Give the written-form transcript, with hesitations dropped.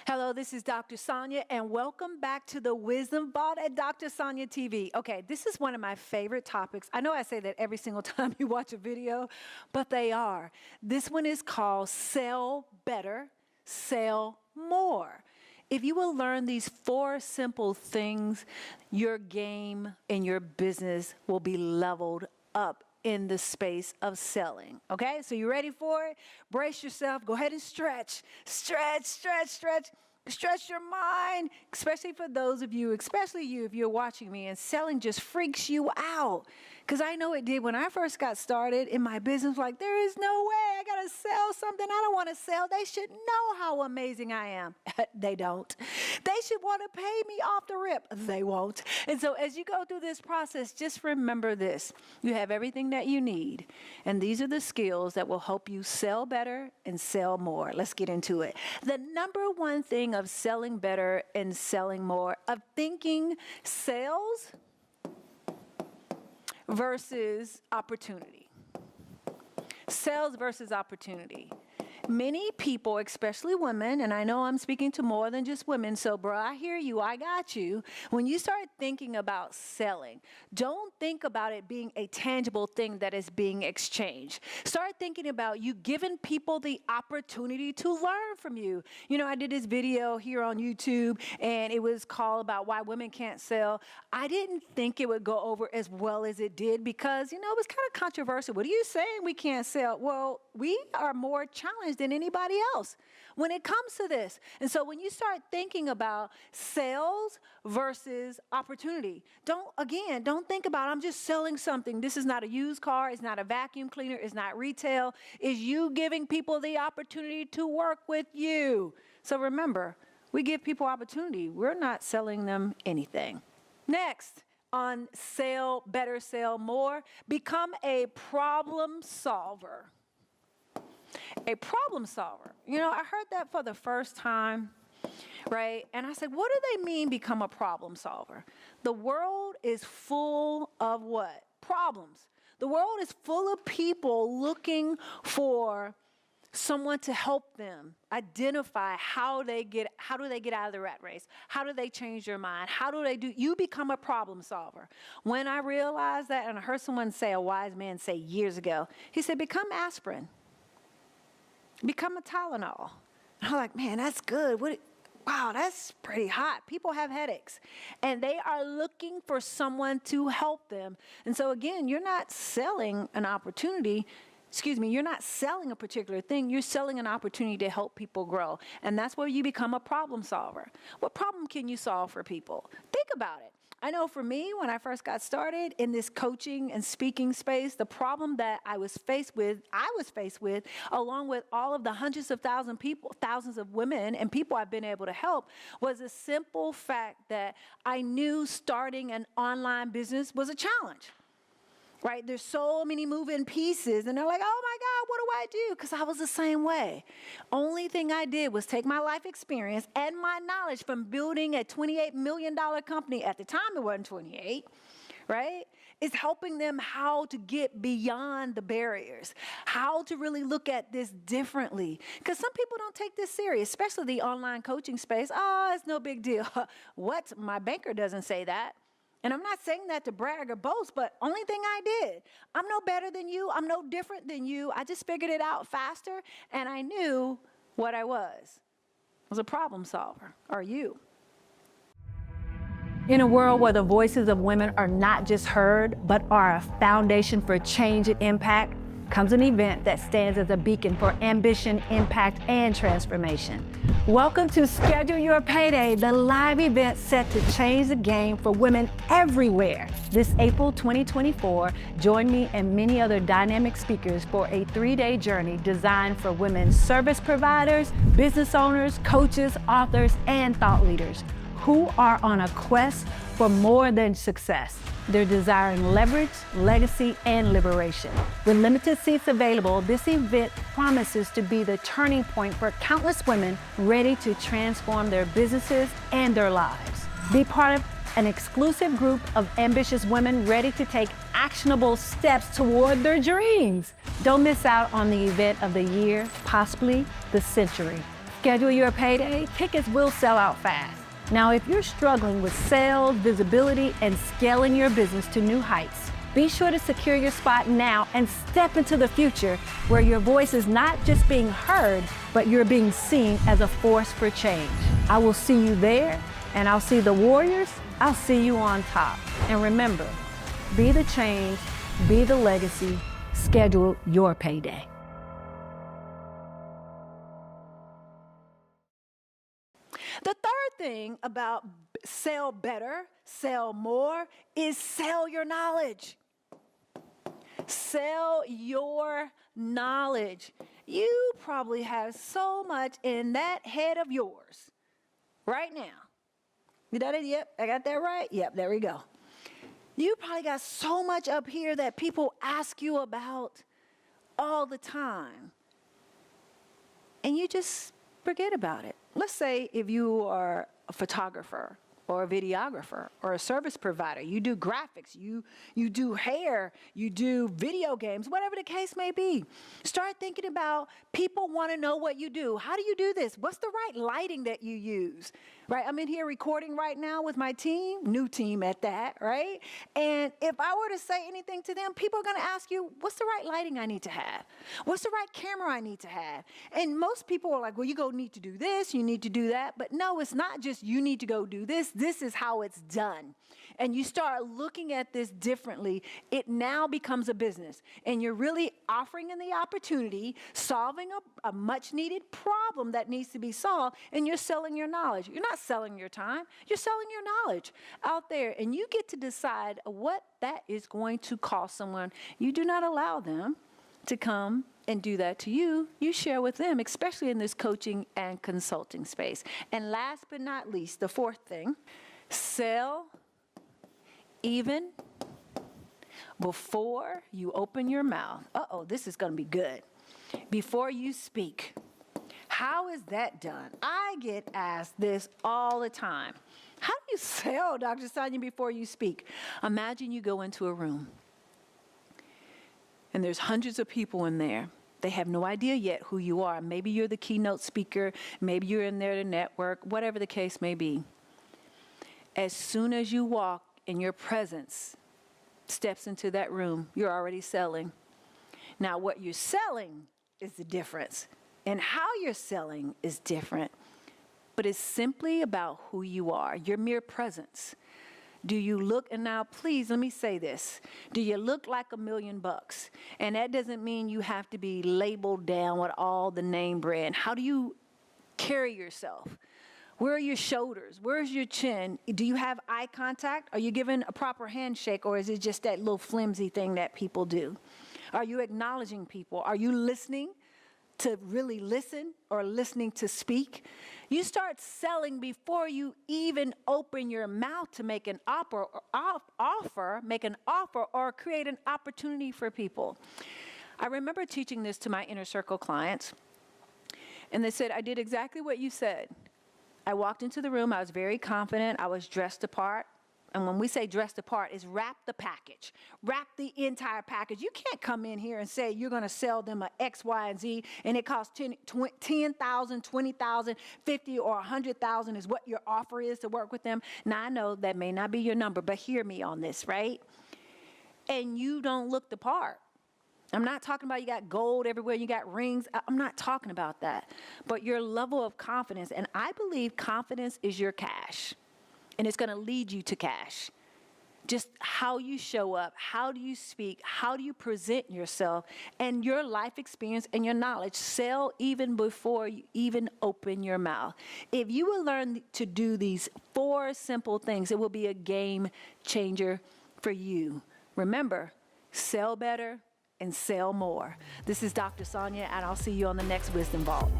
Hello, this is Dr. Sonja, and welcome back to the Wisdom Vault at Dr. Sonja TV. Okay, this is one of my favorite topics. I know I say that every single time you watch a video, but they are. This one is called Sell Better, Sell More. If you will learn these 4 simple things, your game and your business will be leveled up in the space of selling. Okay, so you ready for it? Brace yourself. Go ahead and stretch. Stretch your mind, especially for those of you, especially you if you're watching me and selling just freaks you out. Because I know it did when I first got started in my business. Like, there is no way I got to sell something I don't want to sell. They should know how amazing I am. They don't. They should want to pay me off the rip. They won't. And so as you go through this process, just remember this. You have everything that you need. And these are the skills that will help you sell better and sell more. Let's get into it. The number one thing of selling better and selling more, of thinking sales versus opportunity. Sales versus opportunity. Many people, especially women, and I know I'm speaking to more than just women, so bro, I hear you, I got you. When you start thinking about selling, don't think about it being a tangible thing that is being exchanged. Start thinking about you giving people the opportunity to learn from you. You know, I did this video here on YouTube, and it was called about why women can't sell. I didn't think it would go over as well as it did because, you know, it was kind of controversial. What are you saying we can't sell? Well, we are more challenged than anybody else when it comes to this. And so when you start thinking about sales versus opportunity, don't think about I'm just selling something. This is not a used car. It's not a vacuum cleaner. It's not retail. It's you giving people the opportunity to work with you. So remember, we give people opportunity. We're not selling them anything. Next, on Sell Better, Sell More, become a problem solver. A problem solver. You know, I heard that for the first time, right? And I said, what do they mean become a problem solver? The world is full of what? Problems. The world is full of people looking for someone to help them identify how do they get out of the rat race? How do they change their mind? You become a problem solver. When I realized that, and I heard someone say, a wise man say years ago, he said, become aspirin. Become a Tylenol. And I'm like, man, that's good. Wow, that's pretty hot. People have headaches, and they are looking for someone to help them. And so again, you're not selling an opportunity. You're not selling a particular thing. You're selling an opportunity to help people grow. And that's where you become a problem solver. What problem can you solve for people? Think about it. I know for me, when I first got started in this coaching and speaking space, the problem that I was faced with, along with all of the hundreds of thousands of women and people I've been able to help, was a simple fact that I knew starting an online business was a challenge. Right? There's so many moving pieces, and they're like, oh my God, what do I do? Because I was the same way. Only thing I did was take my life experience and my knowledge from building a $28 million company. At the time, it wasn't 28, right? It's helping them how to get beyond the barriers, how to really look at this differently. Because some people don't take this serious, especially the online coaching space. Oh, it's no big deal. What? My banker doesn't say that. And I'm not saying that to brag or boast, but only thing I did, I'm no better than you. I'm no different than you. I just figured it out faster, and I knew what I was. I was a problem solver. Are you? In a world where the voices of women are not just heard, but are a foundation for change and impact, comes an event that stands as a beacon for ambition, impact, and transformation. Welcome to Schedule Your Payday, the live event set to change the game for women everywhere. This April 2024, join me and many other dynamic speakers for a 3-day journey designed for women service providers, business owners, coaches, authors, and thought leaders who are on a quest for more than success. They're desiring leverage, legacy, and liberation. With limited seats available, this event promises to be the turning point for countless women ready to transform their businesses and their lives. Be part of an exclusive group of ambitious women ready to take actionable steps toward their dreams. Don't miss out on the event of the year, possibly the century. Schedule your payday. Tickets will sell out fast. Now, if you're struggling with sales, visibility, and scaling your business to new heights, be sure to secure your spot now and step into the future where your voice is not just being heard, but you're being seen as a force for change. I will see you there, and I'll see the warriors. I'll see you on top. And remember, be the change, be the legacy, schedule your payday. The third thing about sell better, sell more, is sell your knowledge. Sell your knowledge. You probably have so much in that head of yours right now. You got it? Yep, I got that right? Yep, there we go. You probably got so much up here that people ask you about all the time. And you just forget about it. Let's say if you are a photographer or a videographer or a service provider, you do graphics, you do hair, you do video games, whatever the case may be. Start thinking about people want to know what you do. How do you do this? What's the right lighting that you use? Right? I'm in here recording right now with my team, new team at that, right? And if I were to say anything to them, people are going to ask you, what's the right lighting I need to have? What's the right camera I need to have? And most people are like, well, you need to do this, you need to do that. But no, it's not just you need to go do this. This is how it's done. And you start looking at this differently, it now becomes a business. And you're really offering in the opportunity, solving a much needed problem that needs to be solved, and you're selling your knowledge. You're not selling your time, you're selling your knowledge out there. And you get to decide what that is going to cost someone. You do not allow them to come and do that to you. You share with them, especially in this coaching and consulting space. And last but not least, the fourth thing, sell even before you open your mouth. Uh-oh, this is going to be good. Before you speak. How is that done? I get asked this all the time. How do you sell, Dr. Sonja, before you speak? Imagine you go into a room and there's hundreds of people in there. They have no idea yet who you are. Maybe you're the keynote speaker. Maybe you're in there to network, whatever the case may be. As soon as you walk and your presence steps into that room, you're already selling. Now, what you're selling is the difference, and how you're selling is different, but it's simply about who you are, your mere presence. Do you look, and now please let me say this, do you look like $1 million? And that doesn't mean you have to be labeled down with all the name brand. How do you carry yourself? Where are your shoulders? Where's your chin? Do you have eye contact? Are you giving a proper handshake, or is it just that little flimsy thing that people do? Are you acknowledging people? Are you listening to really listen or listening to speak? You start selling before you even open your mouth to make an offer, or create an opportunity for people. I remember teaching this to my inner circle clients, and they said, I did exactly what you said. I walked into the room, I was very confident, I was dressed apart. And when we say dressed apart, is wrap the package. Wrap the entire package. You can't come in here and say you're going to sell them a X, Y, and Z, and it costs $10,000, $20,000, $50,000, or $100,000 is what your offer is to work with them. Now, I know that may not be your number, but hear me on this, right? And you don't look the part. I'm not talking about you got gold everywhere, you got rings. I'm not talking about that. But your level of confidence, and I believe confidence is your cash. And it's going to lead you to cash. Just how you show up, how do you speak, how do you present yourself, and your life experience and your knowledge. Sell even before you even open your mouth. If you will learn to do these 4 simple things, it will be a game changer for you. Remember, sell better and sell more. This is Dr. Sonja, and I'll see you on the next Wisdom Vault.